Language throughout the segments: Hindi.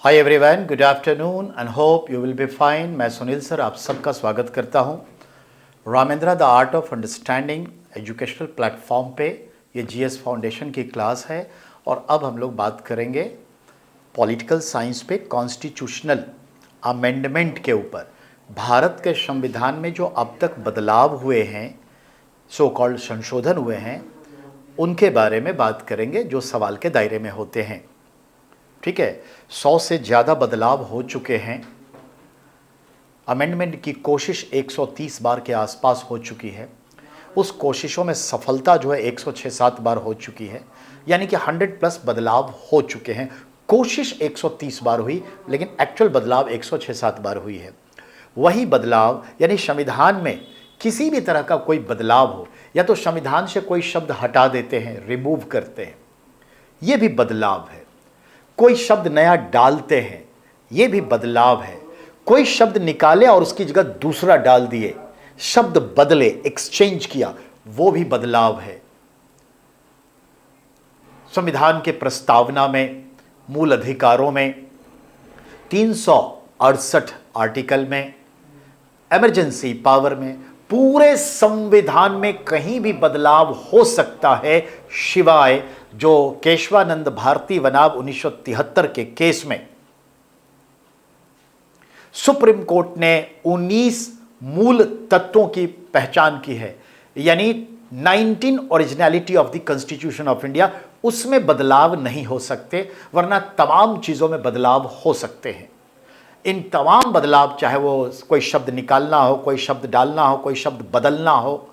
Hi everyone, good afternoon and hope you will be fine. मैं सुनील सर आप सबका स्वागत करता हूं Ramendra the art of understanding educational platform पे। ये जीएस फाउंडेशन की क्लास है और अब हम लोग बात करेंगे पॉलिटिकल साइंस पे कॉन्स्टिट्यूशनल अमेंडमेंट के ऊपर। भारत के संविधान में जो अब तक बदलाव हुए हैं, सो कॉल्ड संशोधन हुए हैं, उनके बारे में बात करेंगे जो सवाल के दायरे में होते हैं। ठीक है, 100 से ज़्यादा बदलाव हो चुके हैं। अमेंडमेंट की कोशिश 130 बार के आसपास हो चुकी है। उस कोशिशों में सफलता जो है 106-7 बार हो चुकी है, यानी कि 100+ बदलाव हो चुके हैं। कोशिश 130 बार हुई लेकिन एक्चुअल बदलाव 106-7 बार हुई है। वही बदलाव यानी संविधान में किसी भी तरह का कोई बदलाव हो, या तो संविधान से कोई शब्द हटा देते हैं, रिमूव करते हैं, ये भी बदलाव है। कोई शब्द नया डालते हैं, ये भी बदलाव है। कोई शब्द निकाले और उसकी जगह दूसरा डाल दिए, शब्द बदले, एक्सचेंज किया, वो भी बदलाव है। संविधान के प्रस्तावना में, मूल अधिकारों में, 368 आर्टिकल में, इमरजेंसी पावर में, पूरे संविधान में कहीं भी बदलाव हो सकता है, शिवाय जो केशवानंद भारती बनाम 1973 के केस में सुप्रीम कोर्ट ने 19 मूल तत्वों की पहचान की है, यानी 19 originality of the constitution of India, उसमें बदलाव नहीं हो सकते, वरना तमाम चीजों में बदलाव हो सकते हैं। इन तमाम बदलाव, चाहे वो कोई शब्द निकालना हो, कोई शब्द डालना हो, कोई शब्द बदलना हो,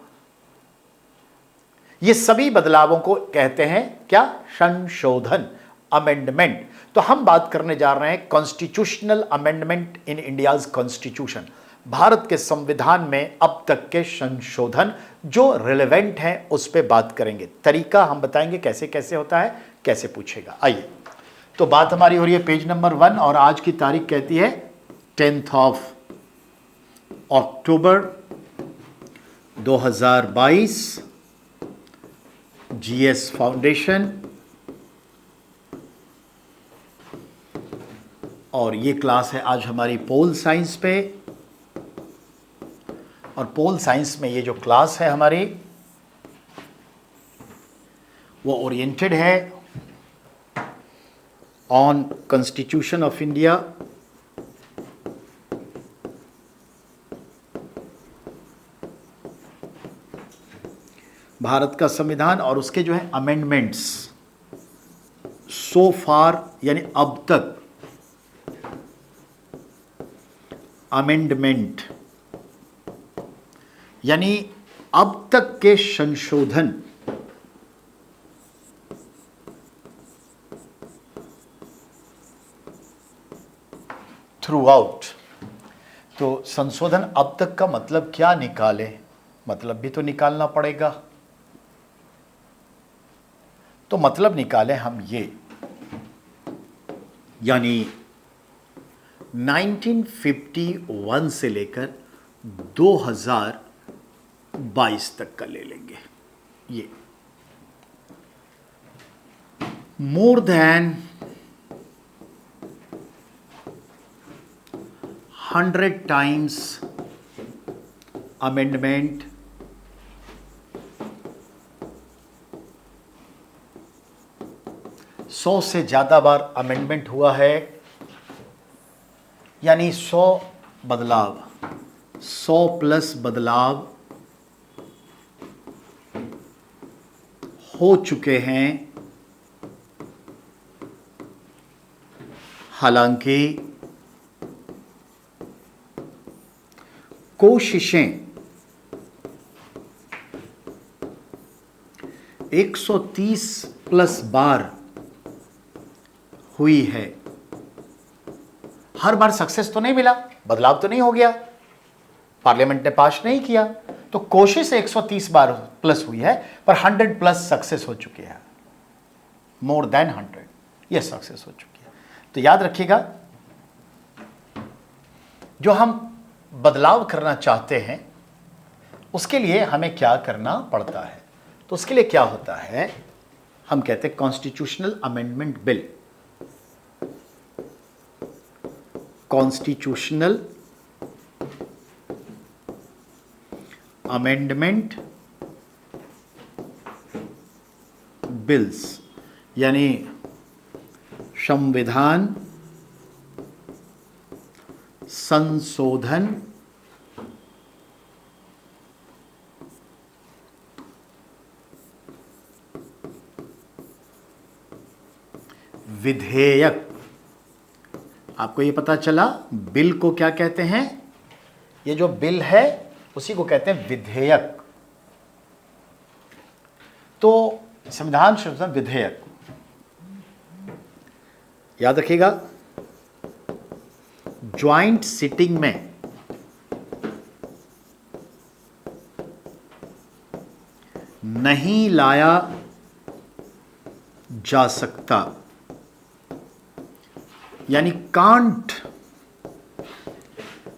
ये सभी बदलावों को कहते हैं क्या? संशोधन, अमेंडमेंट। तो हम बात करने जा रहे हैं constitutional amendment in India's constitution, Bharat के संविधान में अब तक के संशोधन जो रिलेवेंट हैं उस पर बात करेंगे। तरीका हम बताएंगे कैसे कैसे होता है, कैसे पूछेगा। आइए, तो बात हमारी हो रही है पेज नंबर 1 और आज की तारीख कहती है 10 अक्टूबर 2022। जीएस फाउंडेशन, और ये क्लास है आज हमारी पोल साइंस पे। और पोल साइंस में ये जो क्लास है हमारी, वो ओरिएंटेड है on constitution of India, Bharat का संविधान और उसके जो है अमेंडमेंट्स सो फार, यानी अब तक अमेंडमेंट यानी अब तक के संशोधन थ्रू आउट। तो संशोधन अब तक का मतलब क्या निकाले? मतलब भी तो निकालना पड़ेगा। तो मतलब निकालें हम ये, यानी 1951 से लेकर 2022 तक का ले लेंगे। ये मोर देन 100 टाइम्स अमेंडमेंट, सौ से ज़्यादा बार अमेंडमेंट हुआ है, यानी 100 बदलाव, 100+ बदलाव हो चुके हैं। हालांकि कोशिशें 130+ बार हुई है। हर बार सक्सेस तो नहीं मिला, बदलाव तो नहीं हो गया, पार्लियामेंट ने पास नहीं किया, तो कोशिश 130 बार प्लस हुई है, पर 100+ सक्सेस हो चुकी है। मोर देन 100 ये सक्सेस हो चुकी है। तो याद रखिएगा, जो हम बदलाव करना चाहते हैं उसके लिए हमें क्या करना पड़ता है। तो उसके लिए क्या होता है, हम कहते हैं constitutional amendment bill. Constitutional amendment bills, यानी संविधान संशोधन विधेयक। आपको ये पता चला बिल को क्या कहते हैं? ये जो बिल है उसी को कहते हैं विधेयक। तो संविधान संशोधन विधेयक याद रखिएगा, ज्वाइंट सिटिंग में नहीं लाया जा सकता, यानी can't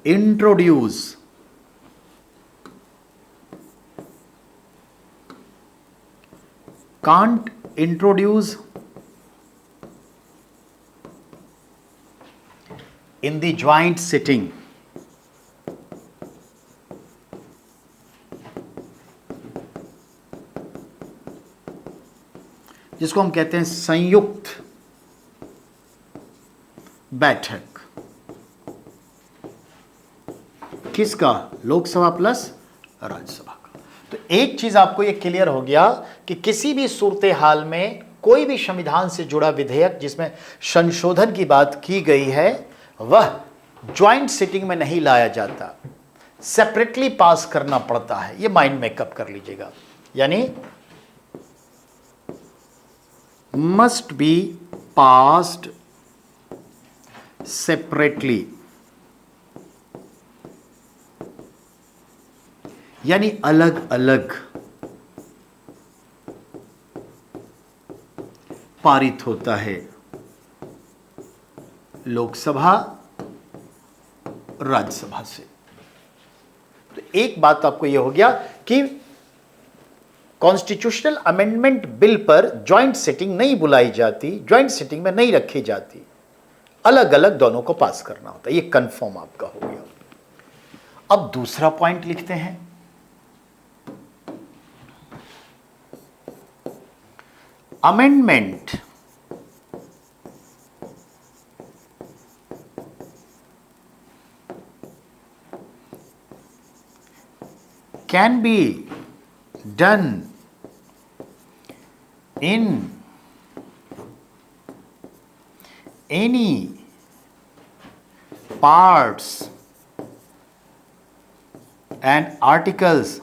introduce in the joint sitting, जिसको हम कहते हैं संयुक्त बैठक। किसका? लोकसभा प्लस राज्यसभा का। तो एक चीज आपको ये क्लियर हो गया कि किसी भी सूरत हाल में कोई भी संविधान से जुड़ा विधेयक जिसमें संशोधन की बात की गई है वह ज्वाइंट सिटिंग में नहीं लाया जाता, सेपरेटली पास करना पड़ता है। ये माइंड मेकअप कर लीजिएगा, यानी मस्ट बी पास्ड सेपरेटली, यानी अलग अलग पारित होता है, लोकसभा राज्यसभा से। तो एक बात तो आपको यह हो गया कि कॉन्स्टिट्यूशनल अमेंडमेंट बिल पर ज्वाइंट सिटिंग नहीं बुलाई जाती, ज्वाइंट सिटिंग में नहीं रखी जाती, अलग अलग दोनों को पास करना होता है। ये कंफर्म आपका हो गया। अब दूसरा पॉइंट लिखते हैं, amendment can be done in any parts and articles,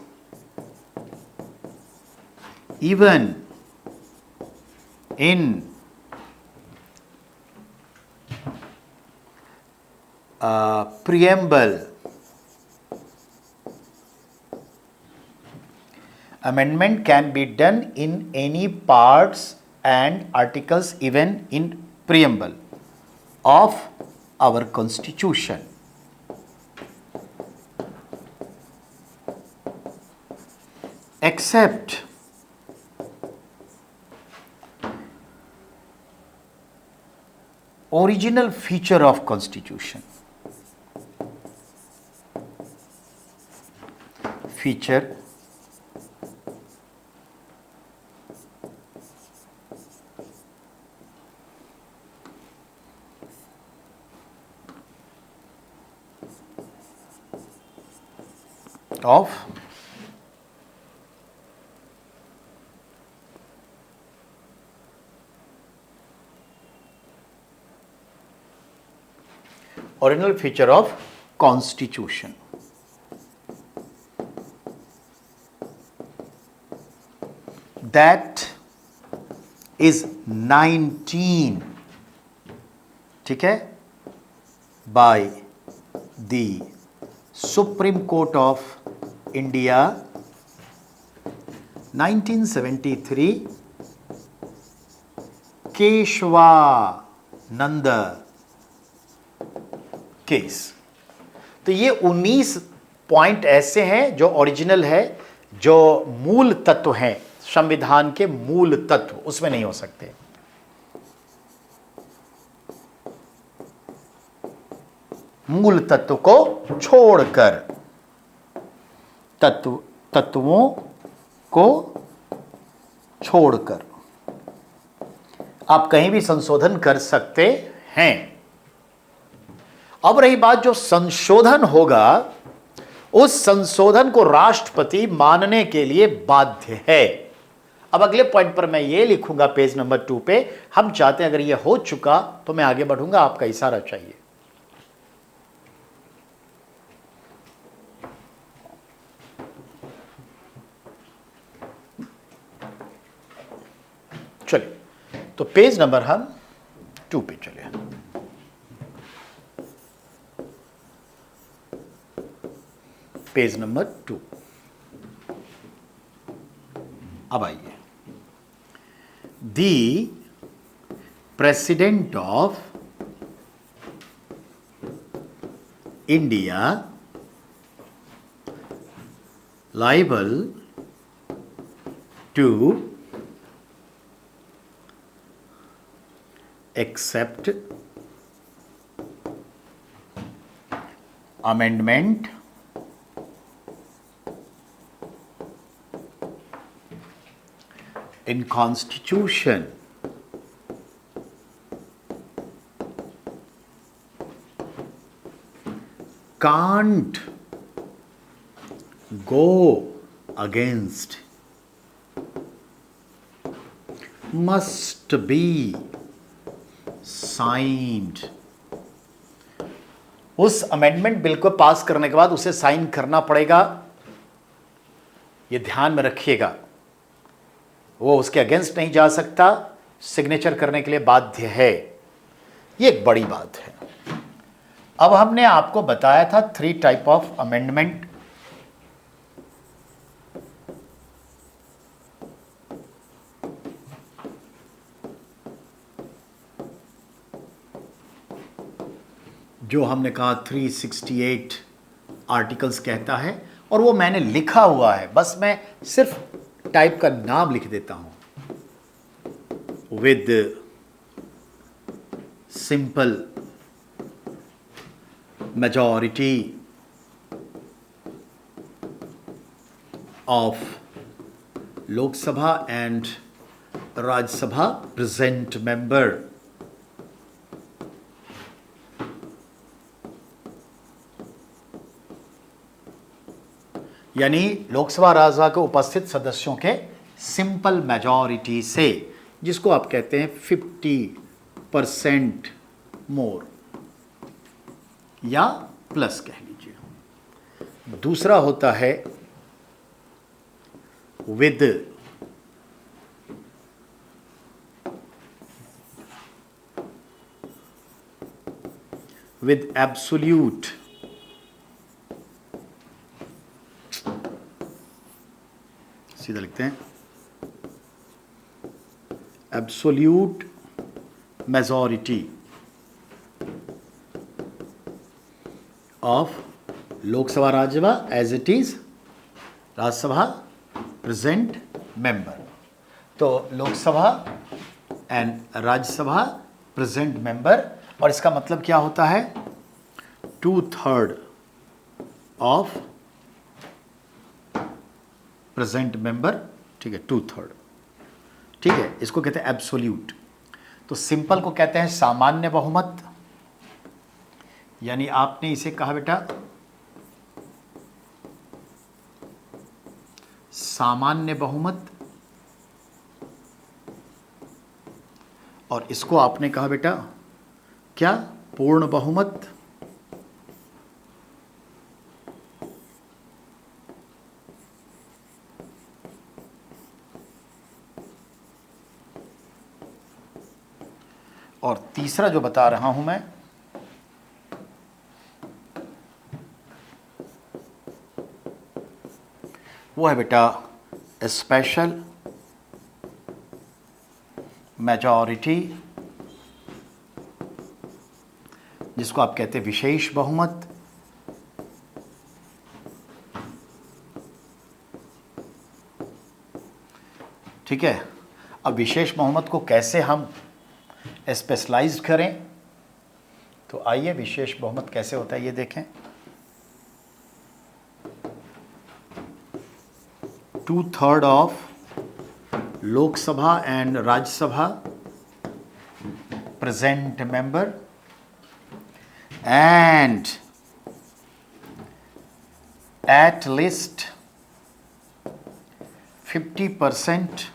even in preamble. Amendment can be done in any parts and articles, even in preamble of our constitution, except original feature of constitution, feature of original feature of constitution. That is 19, ठीक है, by the Supreme Court of India 1973 Kesavananda case. तो ये 19 पॉइंट ऐसे हैं जो ओरिजिनल है, जो मूल तत्व हैं संविधान के, मूल तत्व उसमें नहीं हो सकते। मूल तत्व को छोड़कर, तत्वों को छोड़कर आप कहीं भी संशोधन कर सकते हैं। अब रही बात, जो संशोधन होगा उस संशोधन को राष्ट्रपति मानने के लिए बाध्य है। अब अगले पॉइंट पर मैं ये लिखूंगा पेज नंबर 2 पे, हम चाहते हैं अगर ये हो चुका तो मैं आगे बढ़ूंगा, आपका इशारा चाहिए। चलिए, तो पेज नंबर हम 2 पे चले। पेज नंबर 2, अब आइए। दी president of India liable to accept amendment in Constitution can't go against, must be signed। उस अमेंडमेंट बिल को पास करने के बाद उसे साइन करना पड़ेगा, यह ध्यान में रखिएगा। वो उसके अगेंस्ट नहीं जा सकता, सिग्नेचर करने के लिए बाध्य है। यह एक बड़ी बात है। अब हमने आपको बताया था 3 टाइप ऑफ अमेंडमेंट। जो हमने कहा 368 आर्टिकल्स कहता है, और वो मैंने लिखा हुआ है, बस मैं सिर्फ टाइप का नाम लिख देता हूं। With simple majority of Lok Sabha and Rajya Sabha present member, यानी लोकसभा राज्यसभा के उपस्थित सदस्यों के सिंपल मेजॉरिटी से, जिसको आप कहते हैं 50% मोर या प्लस कह लीजिए। दूसरा होता है विद एब्सोल्यूट सीधा लिखते हैं, absolute majority of Lok Sabha Rajya Sabha as it is Rajya Sabha present member. तो Lok Sabha and Rajya Sabha present member, और इसका मतलब क्या होता है, 2/3 ऑफ प्रेजेंट मेंबर, ठीक है, 2/3, ठीक है। इसको कहते हैं एब्सोल्यूट। तो सिंपल को कहते हैं सामान्य बहुमत, यानी आपने इसे कहा बेटा सामान्य बहुमत, और इसको आपने कहा बेटा क्या, पूर्ण बहुमत। और तीसरा जो बता रहा हूं मैं, वो है बेटा स्पेशल मेजॉरिटी, जिसको आप कहते हैं विशेष बहुमत। ठीक है। अब विशेष बहुमत को कैसे हम स्पेशलाइज्ड करें, तो आइए विशेष बहुमत कैसे होता है ये देखें। 2/3 of Lok Sabha and Rajya Sabha present member and at least 50%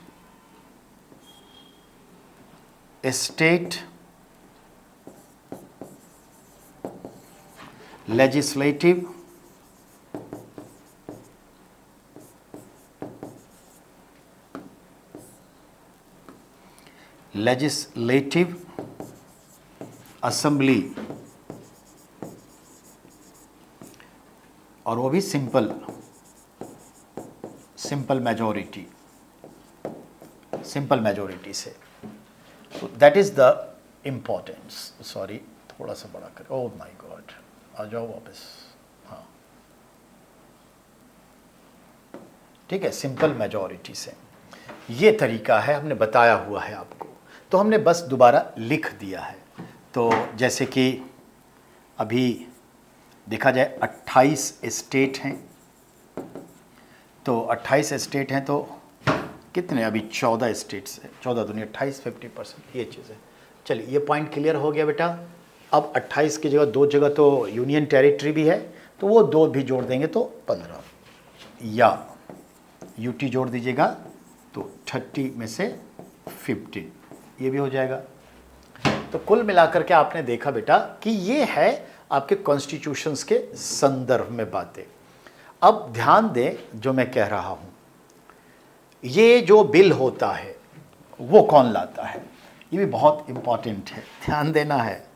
state legislative assembly, और वो भी सिंपल मेजोरिटी से। तो that is the importance. Sorry, थोड़ा सा बड़ा कर, ओह माय गॉड, आ जाओ वापस। हाँ ठीक है, सिंपल मेजोरिटी से ये तरीका है, हमने बताया हुआ है आपको, तो हमने बस दोबारा लिख दिया है। तो जैसे कि अभी देखा जाए 28 स्टेट हैं, तो 28 स्टेट हैं तो कितने, अभी 14 स्टेट्स हैं, 14 दूनी 28, 50% ये चीज़ है। चलिए ये पॉइंट क्लियर हो गया बेटा। अब 28 की जगह 2 जगह तो यूनियन टेरिटरी भी है, तो वो 2 भी जोड़ देंगे तो 15, या यूटी जोड़ दीजिएगा तो 30 में से 15, ये भी हो जाएगा। तो कुल मिलाकर के आपने देखा बेटा कि ये है आपके कॉन्स्टिट्यूशंस के संदर्भ में बातें। अब ध्यान दें जो मैं कह रहा हूं, ये जो बिल होता है वो कौन लाता है, ये भी बहुत इंपॉर्टेंट है, ध्यान देना है।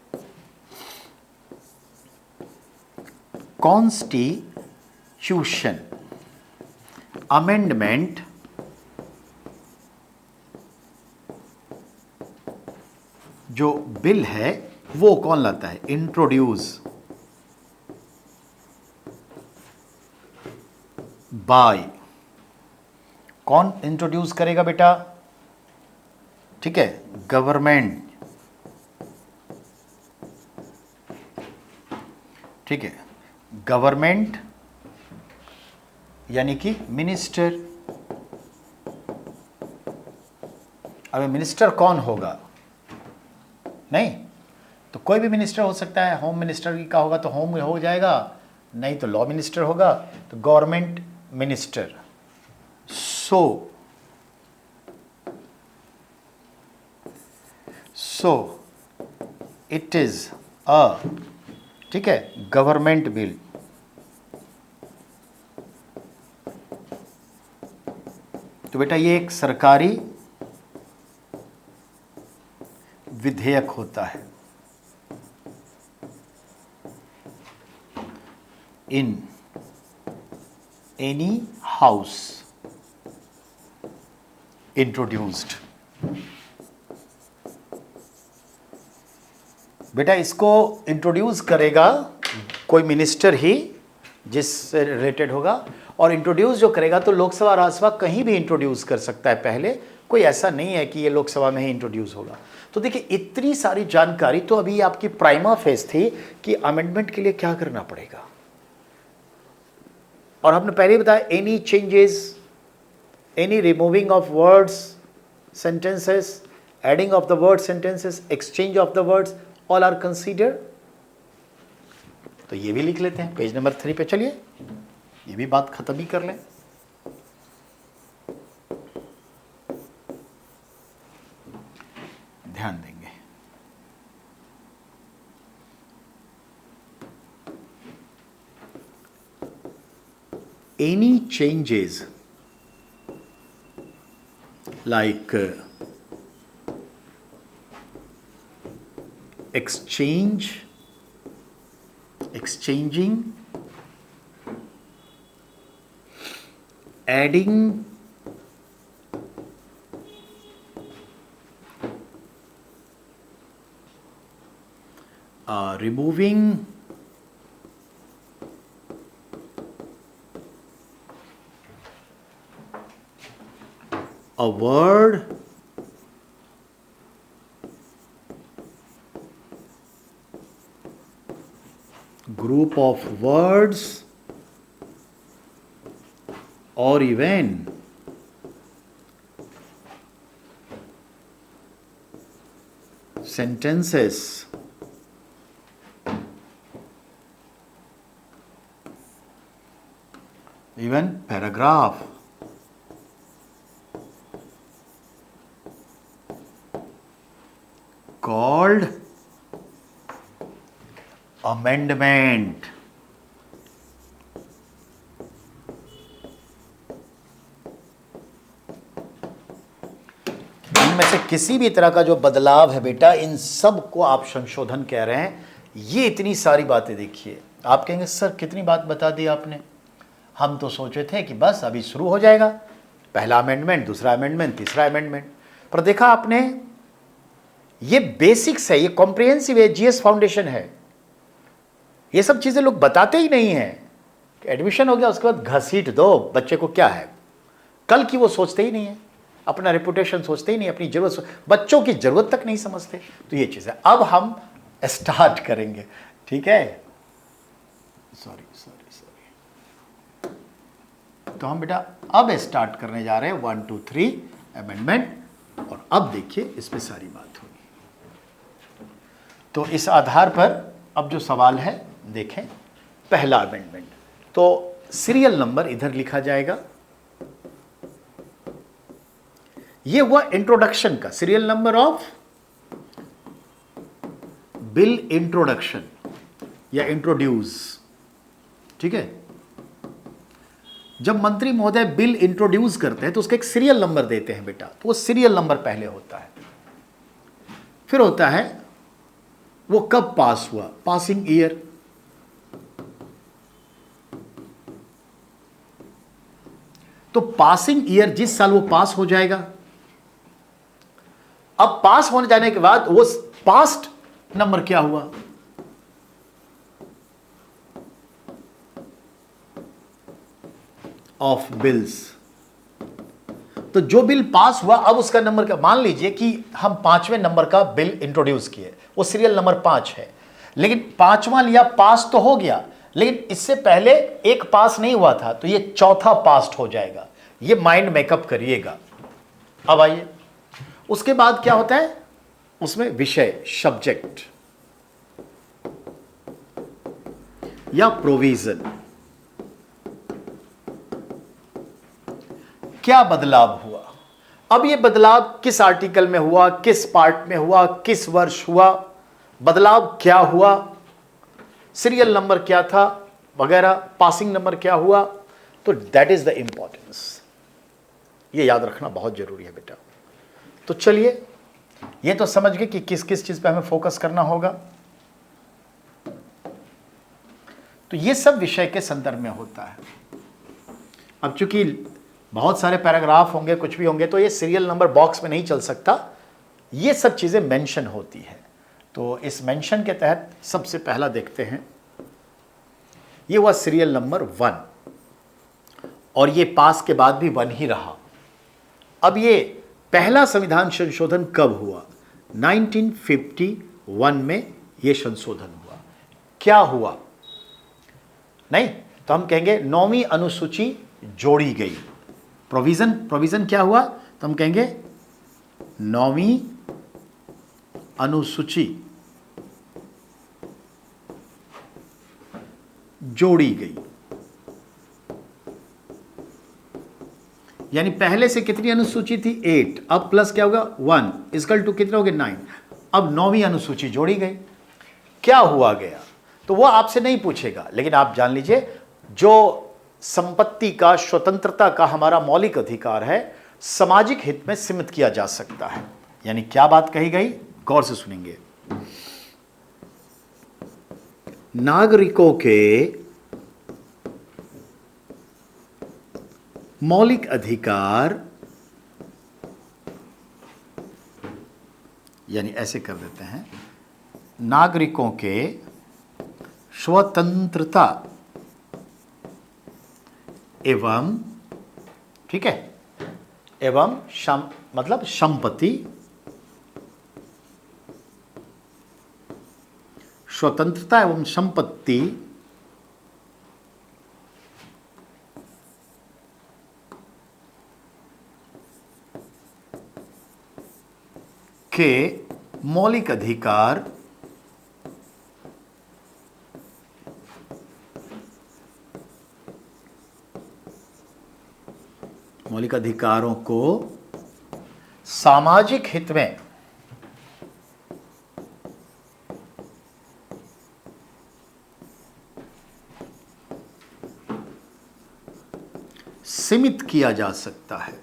कॉन्स्टिट्यूशन अमेंडमेंट जो बिल है वो कौन लाता है, इंट्रोड्यूस बाय, कौन इंट्रोड्यूस करेगा बेटा, ठीक है, गवर्नमेंट, ठीक है, गवर्नमेंट यानी कि मिनिस्टर। अब मिनिस्टर कौन होगा, नहीं तो कोई भी मिनिस्टर हो सकता है, होम मिनिस्टर का होगा तो होम हो जाएगा, नहीं तो लॉ मिनिस्टर होगा, तो government minister. So it is a, ठीक है, गवर्नमेंट बिल। तो बेटा ये एक सरकारी विधेयक होता है इन एनी हाउस इंट्रोड्यूस्ड। बेटा इसको इंट्रोड्यूस करेगा कोई मिनिस्टर ही जिससे रिलेटेड होगा, और इंट्रोड्यूस जो करेगा तो लोकसभा राज्यसभा कहीं भी इंट्रोड्यूस कर सकता है, पहले कोई ऐसा नहीं है कि ये लोकसभा में ही इंट्रोड्यूस होगा। तो देखिए इतनी सारी जानकारी तो अभी आपकी प्राइमा फेस थी कि अमेंडमेंट के लिए क्या करना पड़ेगा, और हमने पहले बताया any changes, any removing of words sentences, adding of the word sentences, exchange of the words, all are considered. तो ये भी लिख लेते हैं पेज नंबर 3 पे। चलिए ये भी बात खत्म ही कर लें। ध्यान देंगे, any changes like exchanging, adding, removing, a word, group of words or even sentences even paragraph called amendment. इनमें से किसी भी तरह का जो बदलाव है बेटा, इन सब को आप संशोधन कह रहे हैं। ये इतनी सारी बातें देखिए, आप कहेंगे सर कितनी बात बता दी आपने, हम तो सोचे थे कि बस अभी शुरू हो जाएगा, पहला अमेंडमेंट, दूसरा अमेंडमेंट, तीसरा अमेंडमेंट। पर देखा आपने, ये बेसिक्स है, ये कॉम्प्रिहेंसिव है, जीएस फाउंडेशन है। ये सब चीजें लोग बताते ही नहीं है कि एडमिशन हो गया उसके बाद घसीट दो बच्चे को, क्या है कल की वो सोचते ही नहीं है, अपना रेपुटेशन सोचते ही नहीं, अपनी जरूरत, बच्चों की जरूरत तक नहीं समझते। तो ये चीज है। अब हम स्टार्ट करेंगे, ठीक है। सॉरी, तो हम बेटा अब स्टार्ट करने जा रहे हैं 1 2 3 अमेंडमेंट, और अब देखिए इस पे सारी बात होगी। तो इस आधार पर अब जो सवाल है देखें। पहला अमेंडमेंट, तो सीरियल नंबर इधर लिखा जाएगा। ये हुआ इंट्रोडक्शन का serial number of bill introduction या इंट्रोड्यूस, ठीक है। जब मंत्री महोदय बिल इंट्रोड्यूस करते हैं तो उसका एक सीरियल नंबर देते हैं बेटा, तो वो सीरियल नंबर पहले होता है। फिर होता है वो कब पास हुआ, पासिंग ईयर। तो पासिंग ईयर जिस साल वो पास हो जाएगा। अब पास होने जाने के बाद वो पास्ट नंबर क्या हुआ, ऑफ बिल्स। तो जो बिल पास हुआ अब उसका नंबर क्या, मान लीजिए कि हम 5वें नंबर का बिल इंट्रोड्यूस किए, वो सीरियल नंबर 5 है, लेकिन 5वां लिया, पास तो हो गया, लेकिन इससे पहले एक पास नहीं हुआ था, तो ये चौथा पास्ट हो जाएगा। ये माइंड मेकअप करिएगा। अब आइए, उसके बाद क्या होता है, उसमें विषय, सब्जेक्ट या प्रोविजन। क्या बदलाव हुआ, अब ये बदलाव किस आर्टिकल में हुआ, किस पार्ट में हुआ, किस वर्ष हुआ, बदलाव क्या हुआ, सीरियल नंबर क्या था वगैरह, पासिंग नंबर क्या हुआ। तो दैट इज द इंपॉर्टेंस, ये याद रखना बहुत जरूरी है बेटा। तो चलिए, ये तो समझ गए कि किस किस चीज पे हमें फोकस करना होगा। तो ये सब विषय के संदर्भ में होता है। अब चूंकि बहुत सारे पैराग्राफ होंगे, कुछ भी होंगे, तो ये सीरियल नंबर बॉक्स में नहीं चल सकता, ये सब चीजें मेंशन होती है। तो इस मेंशन के तहत सबसे पहला देखते हैं, ये हुआ सीरियल नंबर 1, और ये पास के बाद भी 1 ही रहा। अब ये पहला संविधान संशोधन कब हुआ, 1951 में ये संशोधन हुआ। क्या हुआ, नहीं तो हम कहेंगे 9वीं अनुसूची जोड़ी गई। प्रोविजन क्या हुआ, तो हम कहेंगे 9वीं अनुसूची जोड़ी गई। यानी पहले से कितनी अनुसूची थी, 8, अब प्लस क्या होगा 1 इक्वल टू कितने हो गए 9। अब 9वीं अनुसूची जोड़ी गई। क्या हुआ गया, तो वो आपसे नहीं पूछेगा, लेकिन आप जान लीजिए जो संपत्ति का, स्वतंत्रता का हमारा मौलिक अधिकार है, सामाजिक हित में सीमित किया जा सकता है। यानी क्या बात कही गई, गौर से सुनेंगे। नागरिकों के मौलिक अधिकार, यानी ऐसे कर देते हैं, नागरिकों के स्वतंत्रता एवं, ठीक है, एवं मतलब संपत्ति, स्वतंत्रता एवं संपत्ति के मौलिक अधिकार मौलिक अधिकारों को सामाजिक हित में सीमित किया जा सकता है।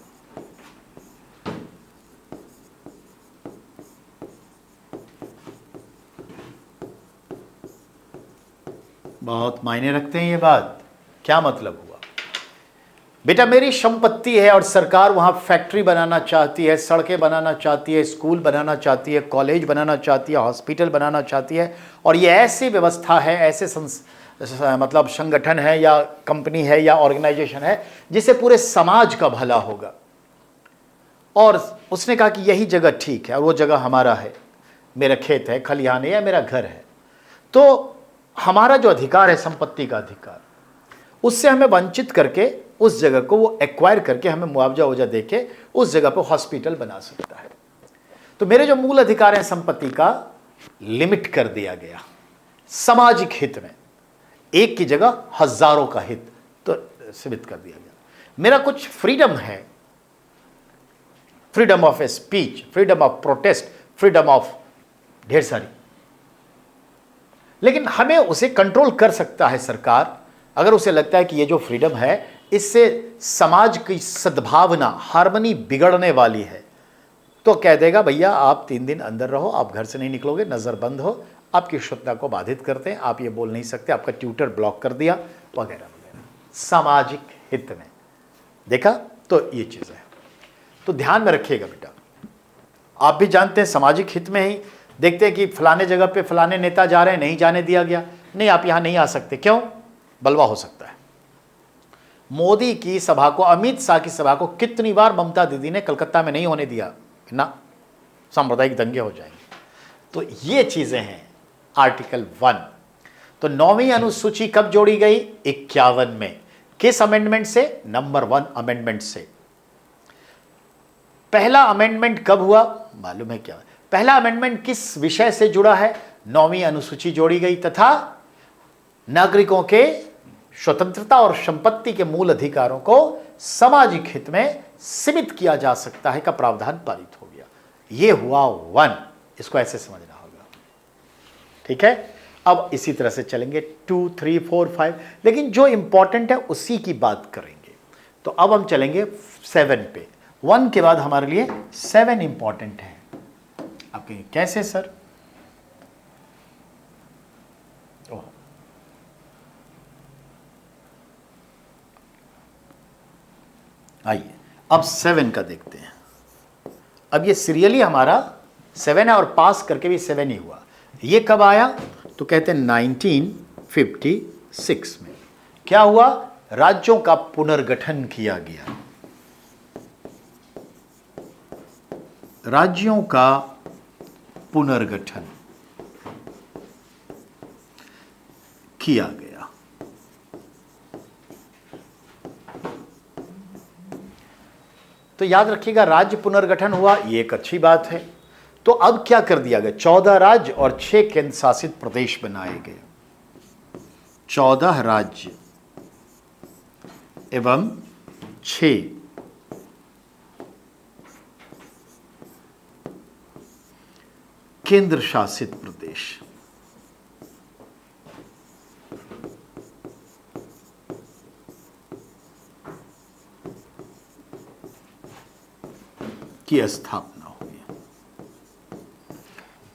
बहुत मायने रखते हैं ये बात। क्या मतलब हुआ? बेटा मेरी संपत्ति है और सरकार वहां फैक्ट्री बनाना चाहती है, सड़कें बनाना चाहती है, स्कूल बनाना चाहती है, कॉलेज बनाना चाहती है, हॉस्पिटल बनाना चाहती है, और ये ऐसी व्यवस्था है, ऐसे मतलब संगठन है या कंपनी है या ऑर्गेनाइजेशन है जिससे पूरे समाज का भला होगा। और उसने कहा कि यही जगह ठीक है और वो जगह हमारा है, मेरा खेत है, खलिहान है या मेरा घर है, तो हमारा जो अधिकार है संपत्ति का अधिकार, उससे हमें वंचित करके उस जगह को वो एक्वायर करके हमें मुआवजा वुआवजा देके उस जगह पर हॉस्पिटल बना सकता है। तो मेरे जो मूल अधिकार हैं संपत्ति का लिमिट कर दिया गया सामाजिक हित में, एक की जगह हजारों का हित तो सीमित कर दिया गया। मेरा कुछ फ्रीडम है, freedom of speech, freedom of protest, freedom of ढेर सारी, लेकिन हमें उसे कंट्रोल कर सकता है सरकार। अगर उसे लगता है कि ये जो फ्रीडम है इससे समाज की सद्भावना, हार्मनी बिगड़ने वाली है, तो कह देगा भैया आप 3 दिन अंदर रहो, आप घर से नहीं निकलोगे, नजर बंद हो, आपकी शुद्धता को बाधित करते हैं, आप ये बोल नहीं सकते, आपका ट्विटर ब्लॉक कर दिया वगैरह वगैरह, सामाजिक हित में। देखा? तो ये चीज़ है, तो ध्यान में रखिएगा बेटा। आप भी जानते हैं सामाजिक हित में ही देखते हैं कि फलाने जगह पे फलाने नेता जा रहे हैं, नहीं जाने दिया गया, नहीं आप यहां नहीं आ सकते, क्यों? बलवा हो सकता है। मोदी की सभा को, अमित शाह की सभा को कितनी बार ममता दीदी ने कलकत्ता में नहीं होने दिया ना, सांप्रदायिक दंगे हो जाएंगे। तो ये चीजें हैं आर्टिकल 1। तो 9वीं अनुसूची कब जोड़ी गई? 51 में। किस अमेंडमेंट से? नंबर 1 अमेंडमेंट से। पहला अमेंडमेंट कब हुआ मालूम है क्या? पहला अमेंडमेंट किस विषय से जुड़ा है? 9वीं अनुसूची जोड़ी गई तथा नागरिकों के स्वतंत्रता और संपत्ति के मूल अधिकारों को सामाजिक हित में सीमित किया जा सकता है का प्रावधान पारित हो गया। यह हुआ 1, इसको ऐसे समझना होगा, ठीक है। अब इसी तरह से चलेंगे 2, 3, 4, 5, लेकिन जो इंपॉर्टेंट है उसी की बात करेंगे। तो अब हम चलेंगे 7 पे। 1 के बाद हमारे लिए 7 इंपॉर्टेंट है। आप कहेंगे कैसे सर? आइए अब 7 का देखते हैं। अब ये सीरियली हमारा 7 है और पास करके भी 7 ही हुआ। ये कब आया? तो कहते हैं 1956 में। क्या हुआ? राज्यों का पुनर्गठन किया गया। राज्यों का पुनर्गठन किया गया। तो याद रखिएगा, राज्य पुनर्गठन हुआ, ये एक अच्छी बात है। तो अब क्या कर दिया गया? 14 राज्य और 6 केंद्र शासित प्रदेश बनाए गए। 14 राज्य एवं 6 केंद्र शासित प्रदेश। की स्थापना हुई।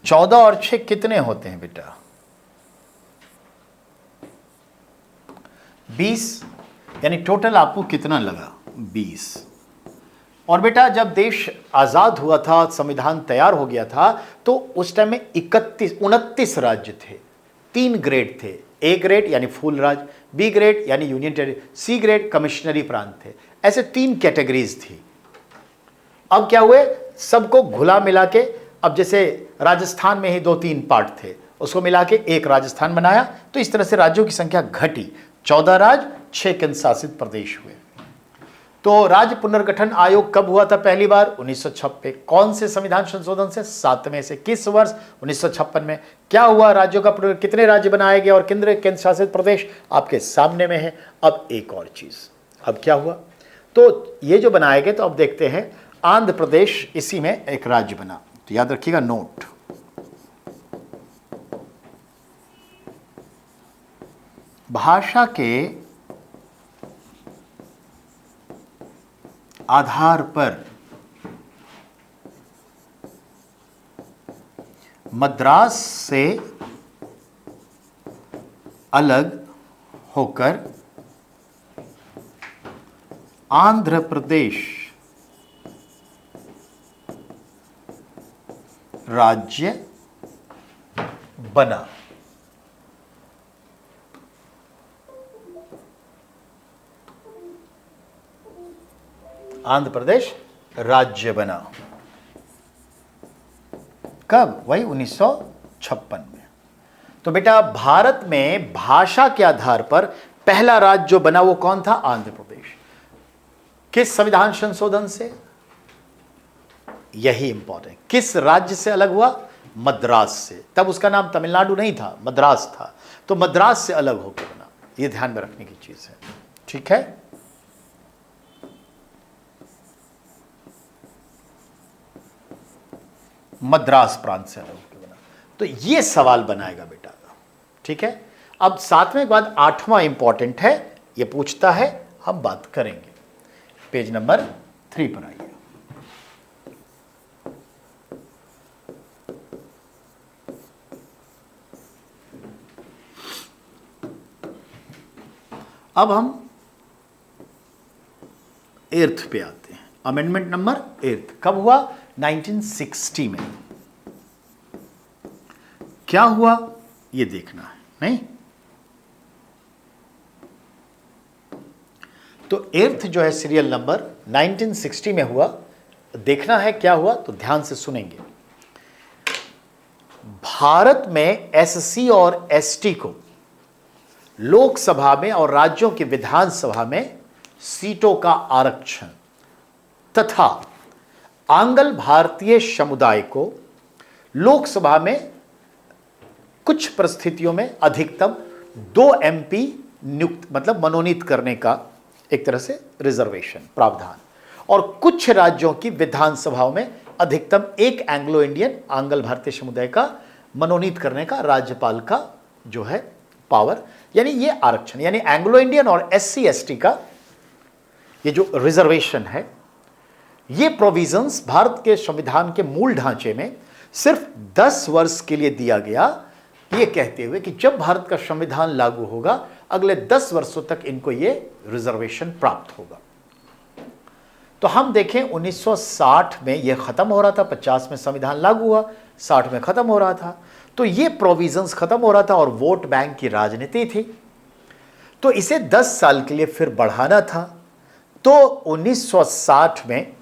14 और 6 कितने होते हैं बेटा? 20, यानी टोटल आपको कितना लगा? 20। और बेटा जब देश आजाद हुआ था, संविधान तैयार हो गया था, तो उस टाइम में 29 राज्य थे। 3 ग्रेड थे। ए ग्रेड यानी फूल राज्य, बी ग्रेड यानी यूनियन टेरिटरी, सी ग्रेड कमिश्नरी प्रांत थे। ऐसे 3 कैटेगरीज थी। अब क्या हुए? सबको घुला मिला के, अब जैसे राजस्थान में ही 2-3 पार्ट थे, उसको मिला के एक राजस्थान बनाया। तो इस तरह से राज्यों की संख्या घटी, 14 राज्य, 6 केंद्र शासित प्रदेश हुए। तो राज्य पुनर्गठन आयोग कब हुआ था पहली बार? 1956। कौन से संविधान संशोधन से? 7वें से। किस वर्ष? 1956 में। क्या हुआ? राज्यों का कितने राज्य बनाए गए और कितने केंद्र शासित प्रदेश? आपके सामने में है। अब एक और चीज, अब क्या हुआ? तो ये जो बनाए गए, तो अब देखते हैं, आंध्र प्रदेश इसी में एक राज्य बना। तो याद रखिएगा, नोट, भाषा के आधार पर मद्रास से अलग होकर आंध्र प्रदेश राज्य बना। आंध्र प्रदेश राज्य बना कब? वही 1956 में। तो बेटा, भारत में भाषा के आधार पर पहला राज्य जो बना वो कौन था? आंध्र प्रदेश। किस संविधान संशोधन से? यही इंपॉर्टेंट, किस राज्य से अलग हुआ? मद्रास से। तब उसका नाम तमिलनाडु नहीं था, मद्रास था। तो मद्रास से अलग होकर बना। यह ध्यान में रखने की चीज है, ठीक है। मद्रास प्रांत से अलग होकर बना। तो यह सवाल बनाएगा बेटा, ठीक है। अब 7वें के बाद 8वां इंपॉर्टेंट है, यह पूछता है, हम बात करेंगे। पेज नंबर 3 पर आइए। अब हम 8th पे आते हैं। अमेंडमेंट नंबर 8 कब हुआ? 1960 में। क्या हुआ ये देखना है, नहीं? तो 8th जो है सीरियल नंबर 1960 में हुआ। देखना है क्या हुआ, तो ध्यान से सुनेंगे। भारत में एससी और एसटी को लोकसभा में और राज्यों की विधानसभा में सीटों का आरक्षण तथा आंग्ल भारतीय समुदाय को लोकसभा में कुछ परिस्थितियों में अधिकतम 2 एमपी नियुक्त, मतलब मनोनीत करने का एक तरह से रिजर्वेशन प्रावधान, और कुछ राज्यों की विधानसभाओं में अधिकतम 1 एंग्लो इंडियन, आंग्ल भारतीय समुदाय का मनोनीत करने का राज्यपाल का जो है पावर। यानी ये आरक्षण, यानी एंग्लो इंडियन और एससी एसटी का ये जो रिजर्वेशन है, ये प्रोविजंस भारत के संविधान के मूल ढांचे में सिर्फ 10 वर्ष के लिए दिया गया, ये कहते हुए कि जब भारत का संविधान लागू होगा अगले 10 वर्षों तक इनको ये रिजर्वेशन प्राप्त होगा। तो हम देखें 1960 में ये खत्म हो रहा था, 50 में संविधान लागू हुआ, 60 में खत्म हो रहा था। तो ये प्रोविजंस खत्म हो रहा था और वोट बैंक की राजनीति थी, तो इसे 10 साल के लिए फिर बढ़ाना था। तो 1960 में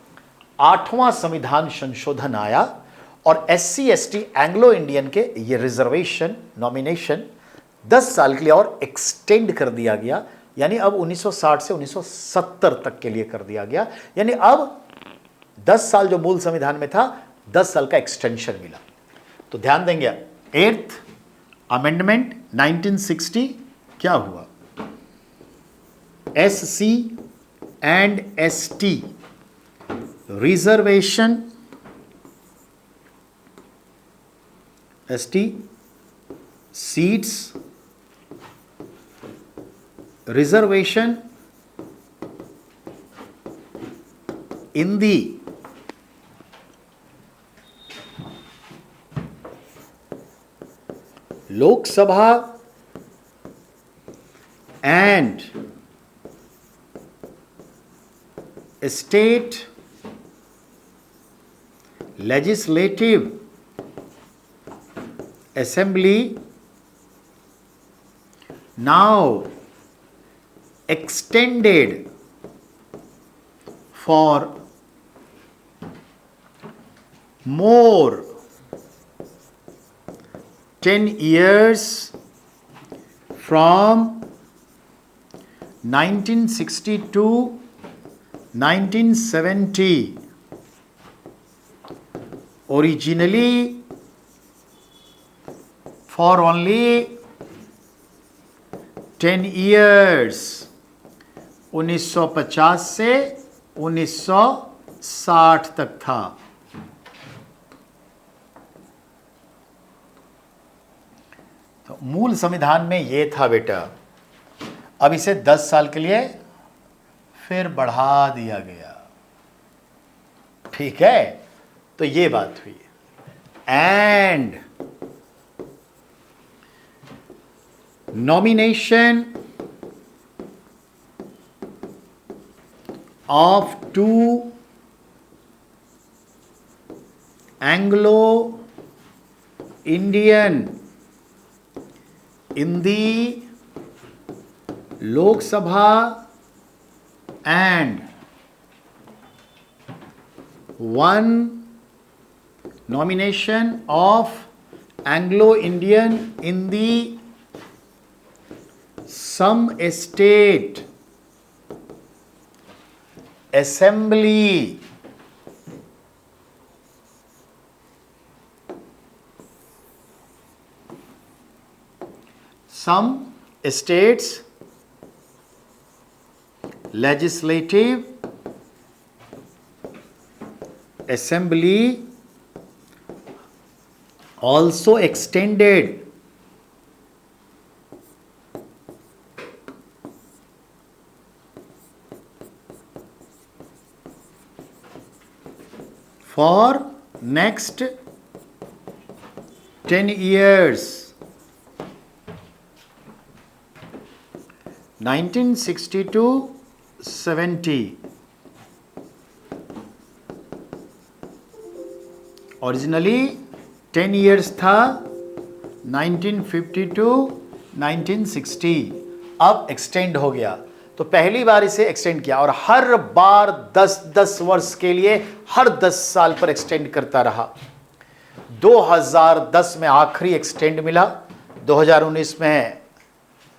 8वां संविधान संशोधन आया और एससी एसटी एंग्लो इंडियन के ये रिजर्वेशन नॉमिनेशन 10 साल के लिए और एक्सटेंड कर दिया गया। यानी अब 1960 से 1970 तक के लिए कर दिया गया। यानी अब 10 साल जो मूल संविधान में था, 10 साल का एक्सटेंशन मिला। तो ध्यान देंगे, 8th अमेंडमेंट 1960 क्या हुआ? SC and ST reservation, ST seats reservation in the Lok Sabha and state legislative assembly now extended for more 10 years from 1960 to 1970, originally for only 10 years, 1950 से 1960 तक था। तो मूल संविधान में ये था बेटा। अब इसे 10 साल के लिए फिर बढ़ा दिया गया। ठीक है, तो ये बात हुई। And nomination of two Anglo-Indian in the Lok Sabha and one nomination of Anglo-Indian in the some state assembly some states legislative assembly also extended for next 10 years, 1960 to 70. Originally 10 years था, 1950 to 1960, अब एक्सटेंड हो गया। तो पहली बार इसे एक्सटेंड किया और हर बार 10-10 वर्ष के लिए हर 10 साल पर एक्सटेंड करता रहा। 2010 में आखिरी एक्सटेंड मिला, 2019 में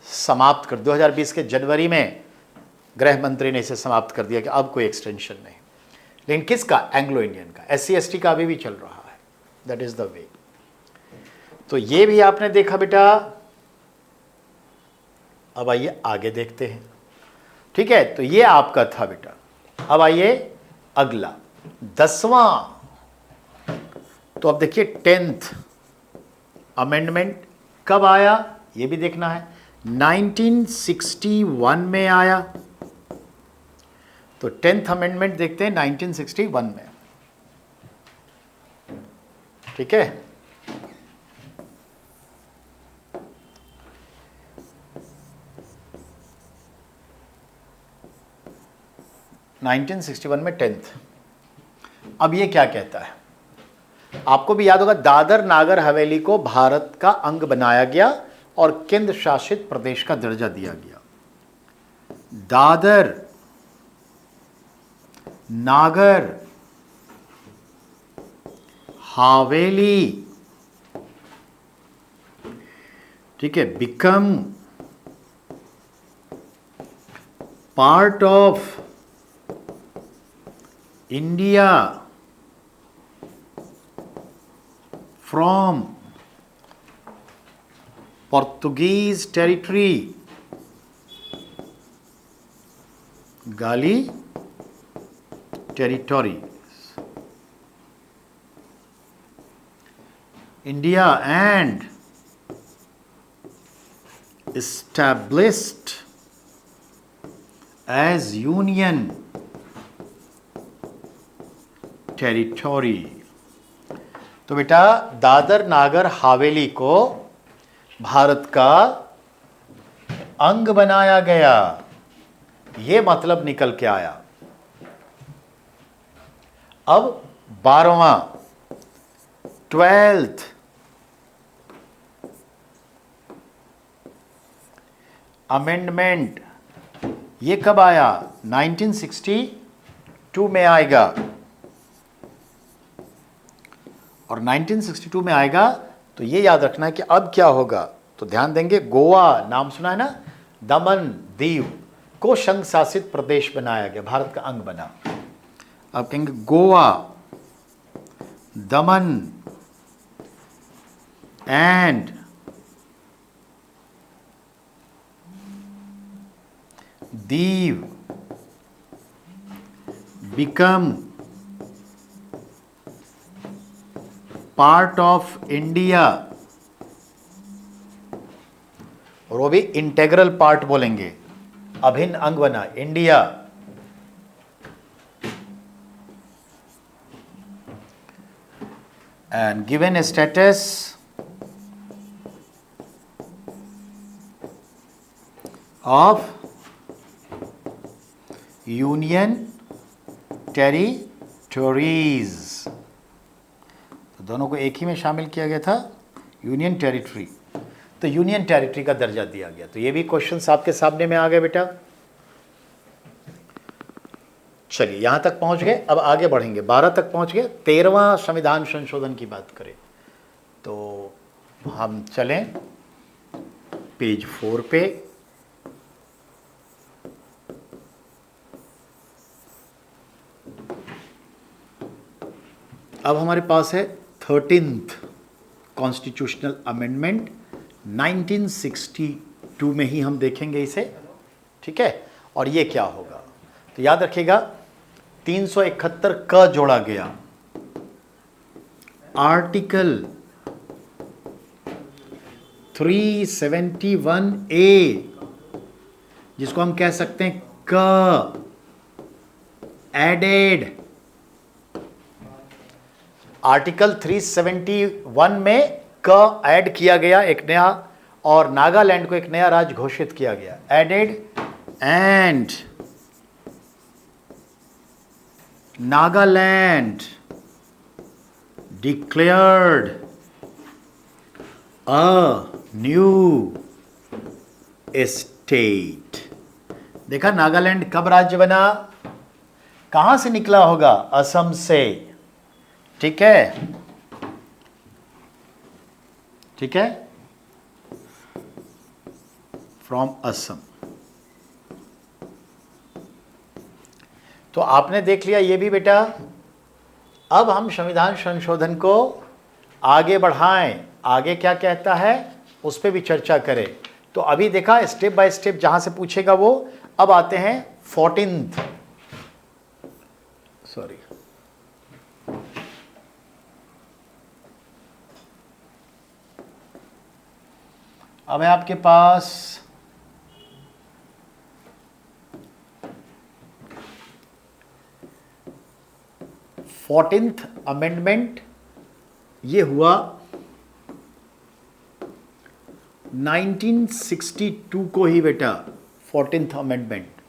समाप्त कर, 2020 के जनवरी में गृह मंत्री ने इसे समाप्त कर दिया कि अब कोई एक्सटेंशन नहीं। लेकिन किसका? एंग्लो इंडियन का। SC ST का अभी भी चल रहा है। That is the way. तो ये भी आपने देखा बेटा। अब आइए आगे देखते हैं। ठीक है, तो ये आपका था बेटा। अब आइए अगला 10वां। तो अब देखिए 10th अमेंडमेंट कब आया ये भी देखना है। 1961 में आया। तो 10th अमेंडमेंट देखते हैं 1961 में। ठीक है, में 10th। अब ये क्या कहता है? आपको भी याद होगा, दादर नागर हवेली को भारत का अंग बनाया गया और केंद्र शासित प्रदेश का दर्जा दिया गया। दादर नागर हवेली, ठीक है, become part of India from Portuguese territory, Gali territories, India, and established as union territory. तो बेटा दादर नागर हवेली को भारत का अंग बनाया गया, ये मतलब निकल के आया। अब 12वां 12th अमेंडमेंट, ये कब आया? 1962 में आएगा। और 1962 में आएगा तो तो ये याद रखना है कि अब क्या होगा, तो ध्यान देंगे। गोवा नाम सुना है ना, दमन दीव को संघ शासित प्रदेश बनाया गया, भारत का अंग बना। अब कहेंगे गोवा, दमन and Diu become part of India, और वो भी इंटेग्रल पार्ट बोलेंगे, अभिन्न अंग बना India. And given A status of union territories, तो दोनों को एक ही में शामिल किया गया था, यूनियन टेरिटरी, तो यूनियन टेरिटरी का दर्जा दिया गया। तो ये भी क्वेश्चंस आपके सामने में आ गए बेटा। चलिए यहां तक पहुंच गए, अब आगे बढ़ेंगे, 12 तक पहुंच गए। 13वां संविधान संशोधन की बात करें तो हम चलें पेज 4 पे। अब हमारे पास है 13th कॉन्स्टिट्यूशनल अमेंडमेंट, 1962 में ही हम देखेंगे इसे, ठीक है। और ये क्या होगा, तो याद रखिएगा 371 क जोड़ा गया, आर्टिकल 371A, जिसको हम कह सकते हैं क एडेड। आर्टिकल 371 में क ऐड किया गया, एक नया, और नागालैंड को एक नया राज्य घोषित किया गया, added, and Nagaland declared a new state. देखा नागालैंड कब राज्य बना, कहां से निकला होगा, असम से, ठीक है, ठीक है, फ्रॉम असम। तो आपने देख लिया ये भी बेटा। अब हम संविधान संशोधन को आगे बढ़ाएं, आगे क्या कहता है उस पर भी चर्चा करें। तो अभी देखा स्टेप बाय स्टेप जहां से पूछेगा वो। अब आते हैं 14th, सॉरी, अब है आपके पास 14th अमेंडमेंट। ये हुआ 1962 को ही बेटा। 14th अमेंडमेंट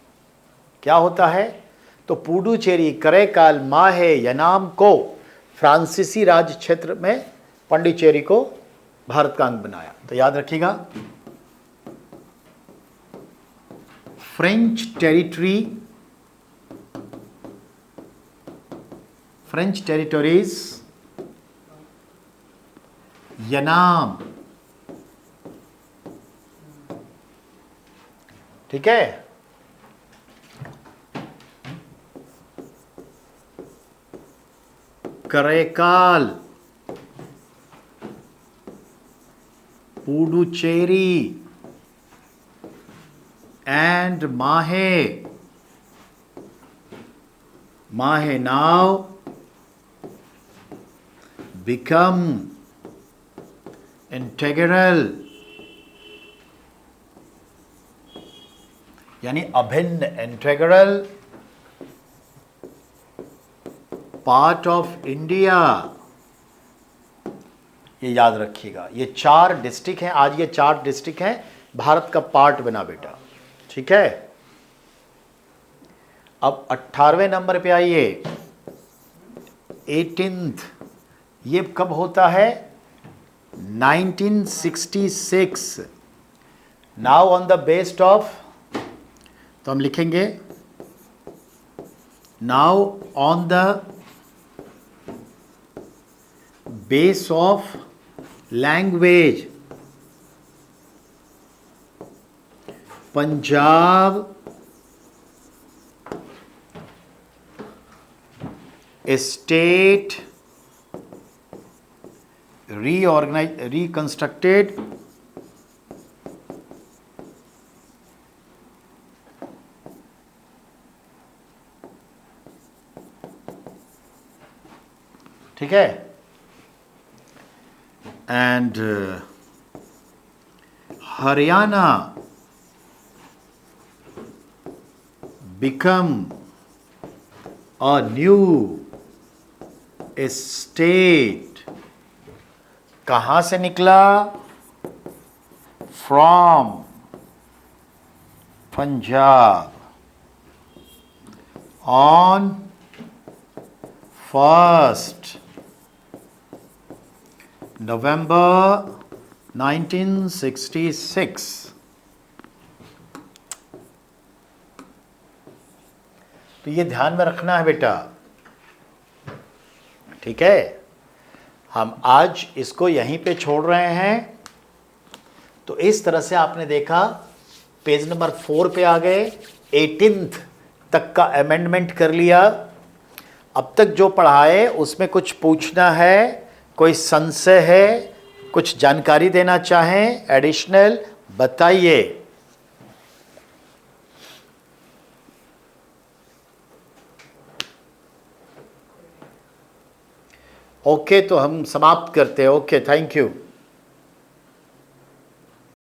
क्या होता है, तो पुडुचेरी, करैकाल, माहे, यनाम को फ्रांसीसी राज्य क्षेत्र में पांडिचेरी को भारत का अंग बनाया। तो याद रखिएगा फ्रेंच टेरिटरी, फ्रेंच टेरिटोरीज, यनाम, ठीक है, Karaikal, Puducherry and Mahe. Mahe now become integral, यानी अभिन्न, इंटेग्रल पार्ट ऑफ इंडिया। ये याद रखिएगा, ये 4 डिस्ट्रिक्ट हैं, आज ये 4 डिस्ट्रिक्ट हैं, भारत का पार्ट बना बेटा, ठीक है। अब 18वें नंबर पे आइए, 18th, ये कब होता है, 1966। Now on the based of, तो हम लिखेंगे now on the base of language Punjab state reconstructed ठीक है, and Haryana become a new state, कहां से निकला? From Punjab on 1st November 1966। तो ये ध्यान में रखना है बेटा, ठीक है। हम आज इसको यहीं पे छोड़ रहे हैं। तो इस तरह से आपने देखा, पेज नंबर 4 पे आ गए, 18th तक का अमेंडमेंट कर लिया। अब तक जो पढ़ा है उसमें कुछ पूछना है, कोई संशय है, कुछ जानकारी देना चाहें एडिशनल, बताइए। ओके, तो हम समाप्त करते हैं। Okay, thank you.